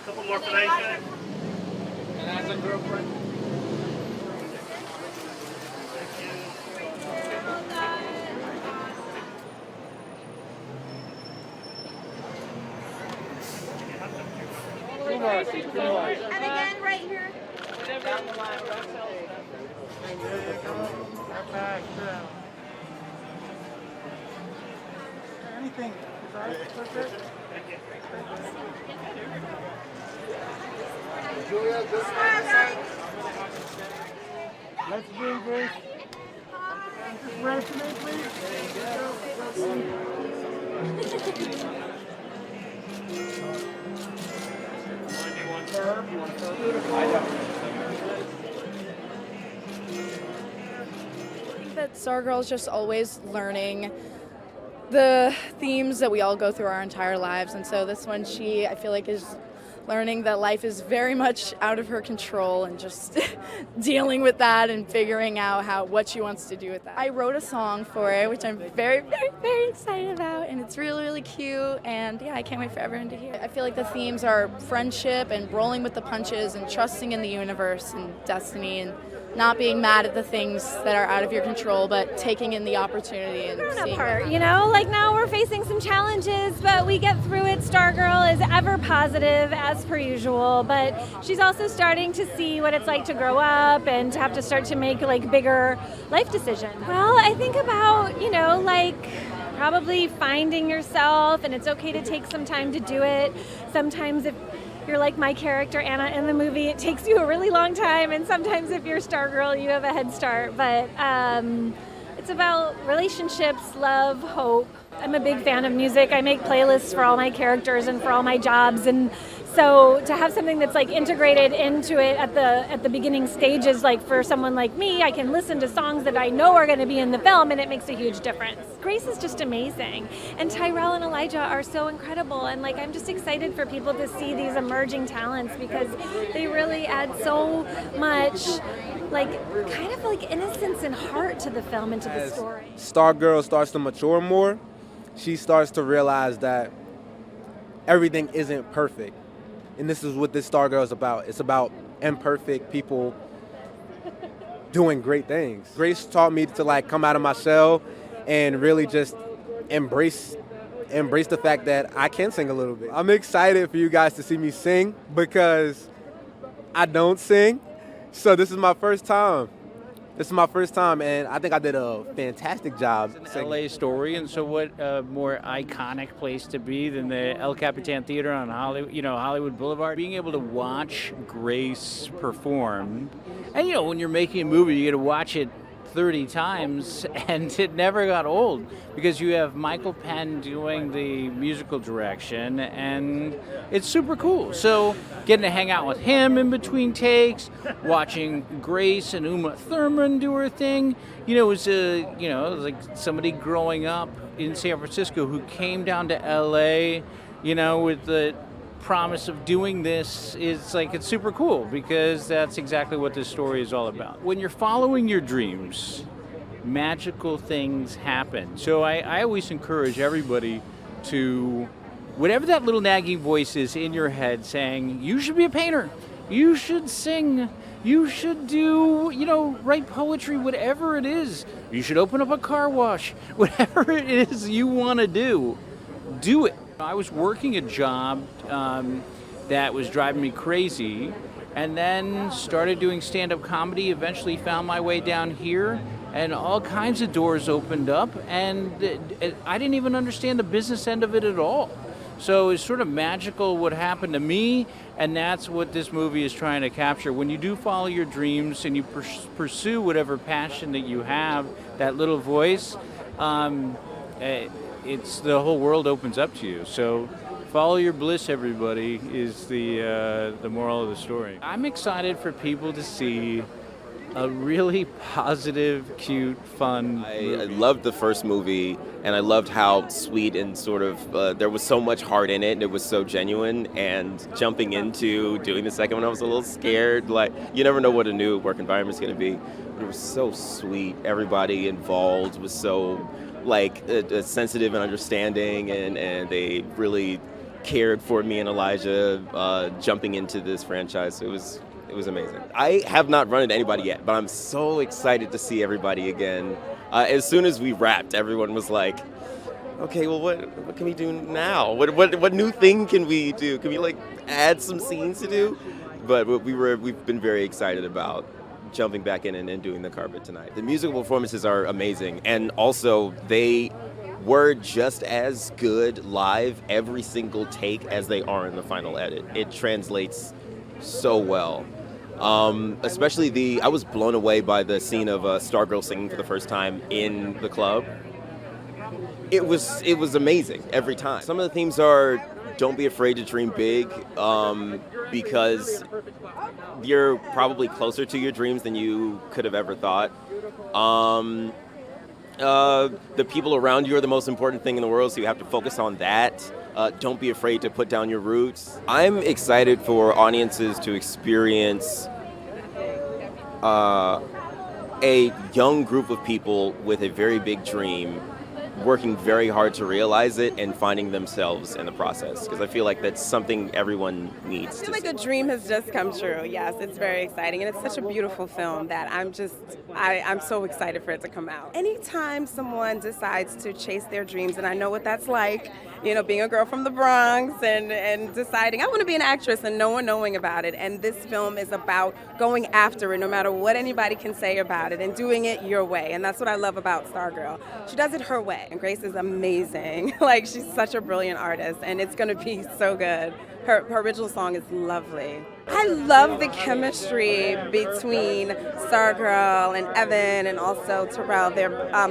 Couple more for that. And as a girlfriend. And again, right here. Anything. Julia, just Let's bring Grace. Just raise to me, please. I think that Stargirl's just always learning the themes that we all go through our entire lives, and so this one I feel like is learning that life is very much out of her control and just dealing with that and figuring out what she wants to do with that. I wrote a song for it, which I'm very, very, very excited about, and it's really, really cute, and yeah, I can't wait for everyone to hear it. I feel like the themes are friendship and rolling with the punches and trusting in the universe and destiny and not being mad at the things that are out of your control, but taking in the opportunity and seeing Part, you know, like now we're facing some challenges, but we get through it. Stargirl is ever positive as per usual, but she's also starting to see what it's like to grow up and to have to start to make like bigger life decisions. Well, I think about, you know, like probably finding yourself, and it's okay to take some time to do it. Sometimes if you're like my character Anna in the movie, it takes you a really long time, and sometimes if you're Stargirl, you have a head start. But it's about relationships, love, hope. I'm a big fan of music. I make playlists for all my characters and for all my jobs, and so to have something that's like integrated into it at the beginning stages, like for someone like me, I can listen to songs that I know are going to be in the film, and it makes a huge difference. Grace is just amazing, and Tyrel and Elijah are so incredible, and like I'm just excited for people to see these emerging talents because they really add so much like kind of like innocence and heart to the film and to the story. Stargirl starts to mature more, she starts to realize that everything isn't perfect. And this is what this Stargirl is about. It's about imperfect people doing great things. Grace taught me to like come out of my shell and really just embrace the fact that I can sing a little bit. I'm excited for you guys to see me sing because I don't sing. So this is my first time. And I think I did a fantastic job. It's an LA story, and so what more iconic place to be than the El Capitan Theater on Hollywood Boulevard? Being able to watch Grace perform, and when you're making a movie, you get to watch it 30 times, and it never got old because you have Michael Penn doing the musical direction, and it's super cool. So getting to hang out with him in between takes, watching Grace and Uma Thurman do her thing, it was like somebody growing up in San Francisco who came down to LA, with the promise of doing this. It's super cool because that's exactly what this story is all about. When you're following your dreams, magical things happen. So I always encourage everybody to, whatever that little nagging voice is in your head saying, you should be a painter, you should sing, you should do, write poetry, whatever it is, you should open up a car wash, whatever it is you want to do it. I was working a job that was driving me crazy, and then started doing stand-up comedy, eventually found my way down here, and all kinds of doors opened up, and I didn't even understand the business end of it at all. So it's sort of magical what happened to me, and that's what this movie is trying to capture. When you do follow your dreams and you pursue whatever passion that you have, that little voice, it's the whole world opens up to you. So follow your bliss, everybody, is the moral of the story. I'm excited for people to see a really positive, cute, fun movie. I loved the first movie, and I loved how sweet and sort of there was so much heart in it, and it was so genuine. And jumping into doing the second one, I was a little scared. Like, you never know what a new work environment is going to be. it was so sweet. Everybody involved was so sensitive and understanding, and they really cared for me and Elijah jumping into this franchise. It was amazing. I have not run into anybody yet, but I'm so excited to see everybody again. As soon as we wrapped, everyone was like, okay, well, what can we do now? What new thing can we do? Can we add some scenes to do? But we've been very excited about jumping back in and doing the carpet tonight. The musical performances are amazing, and also they were just as good live every single take as they are in the final edit. It translates so well. Especially I was blown away by the scene of Stargirl singing for the first time in the club. It was amazing every time. Some of the themes are don't be afraid to dream big, because you're probably closer to your dreams than you could have ever thought. The people around you are the most important thing in the world, so you have to focus on that. Don't be afraid to put down your roots. I'm excited for audiences to experience a young group of people with a very big dream working very hard to realize it and finding themselves in the process, because I feel like that's something everyone needs. I feel like a dream has just come true. Yes, it's very exciting, and it's such a beautiful film that I'm so excited for it to come out. Anytime someone decides to chase their dreams, and I know what that's like, being a girl from the Bronx and deciding I want to be an actress and no one knowing about it, and this film is about going after it no matter what anybody can say about it and doing it your way, and that's what I love about Stargirl. She does it her way. And Grace is amazing. She's such a brilliant artist, and it's going to be so good. Her original song is lovely. I love the chemistry between Stargirl and Evan, and also Tyrel,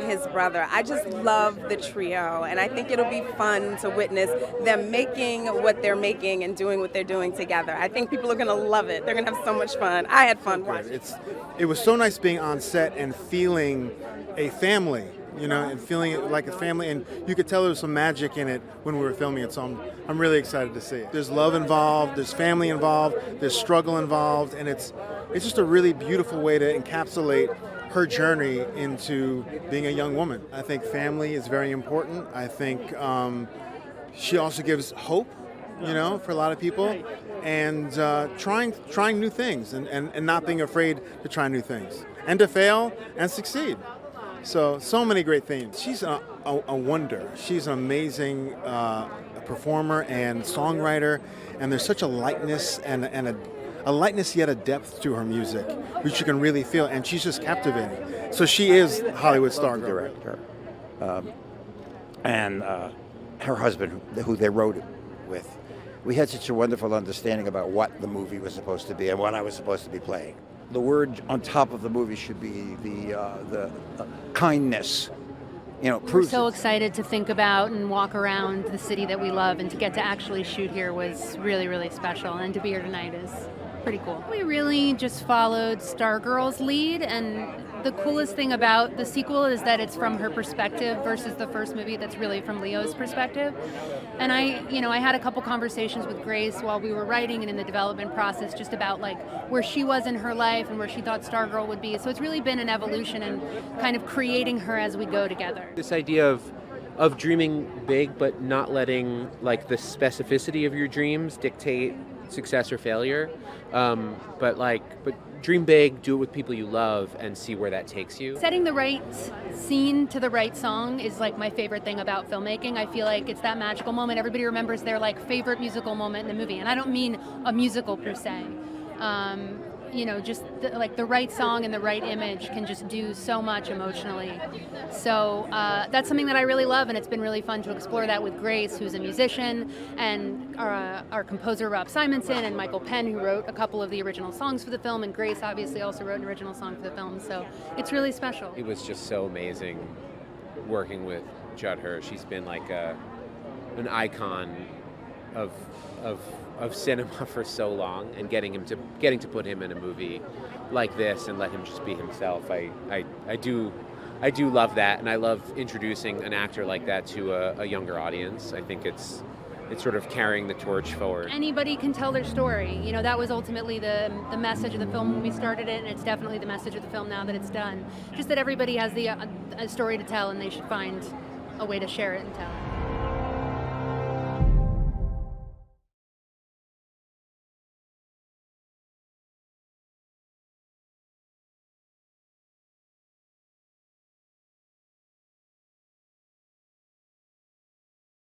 his brother. I just love the trio, and I think it'll be fun to witness them making what they're making and doing what they're doing together. I think people are going to love it. They're going to have so much fun. I had fun watching. It was so nice being on set and feeling a family. And feeling it like a family, and you could tell there was some magic in it when we were filming it, so I'm really excited to see it. There's love involved, there's family involved, there's struggle involved, and it's just a really beautiful way to encapsulate her journey into being a young woman. I think family is very important. I think she also gives hope, for a lot of people, and trying new things, and not being afraid to try new things, and to fail and succeed. So many great themes. She's a wonder. She's an amazing performer and songwriter, and there's such a lightness and a lightness yet a depth to her music, which you can really feel, and she's just captivating. So she is Hollywood Stargirl. Director. And her husband, who they wrote it with. We had such a wonderful understanding about what the movie was supposed to be and what I was supposed to be playing. The word on top of the movie should be the kindness. We're so excited to think about and walk around the city that we love, and to get to actually shoot here was really, really special. And to be here tonight is pretty cool. We really just followed Stargirl's lead, and the coolest thing about the sequel is that it's from her perspective versus the first movie that's really from Leo's perspective. And I had a couple conversations with Grace while we were writing and in the development process, just about where she was in her life and where she thought Stargirl would be. So it's really been an evolution and kind of creating her as we go together. This idea of dreaming big, but not letting the specificity of your dreams dictate success or failure. But dream big, do it with people you love, and see where that takes you. Setting the right scene to the right song is my favorite thing about filmmaking. I feel like it's that magical moment. Everybody remembers their favorite musical moment in the movie, and I don't mean a musical per se. Just the right song and the right image can just do so much emotionally. So that's something that I really love, and it's been really fun to explore that with Grace, who's a musician, and our composer Rob Simonson, and Michael Penn, who wrote a couple of the original songs for the film, and Grace obviously also wrote an original song for the film. So it's really special. It was just so amazing working with Judd Hirsch. He's been an icon of cinema for so long, and getting to put him in a movie like this and let him just be himself. I do love that, and I love introducing an actor like that to a younger audience. I think it's it's sort of carrying the torch forward. Anybody can tell their story. You know, that was ultimately the message of the film when we started it, and it's definitely the message of the film now that it's done. Just that everybody has a story to tell, and they should find a way to share it and tell it.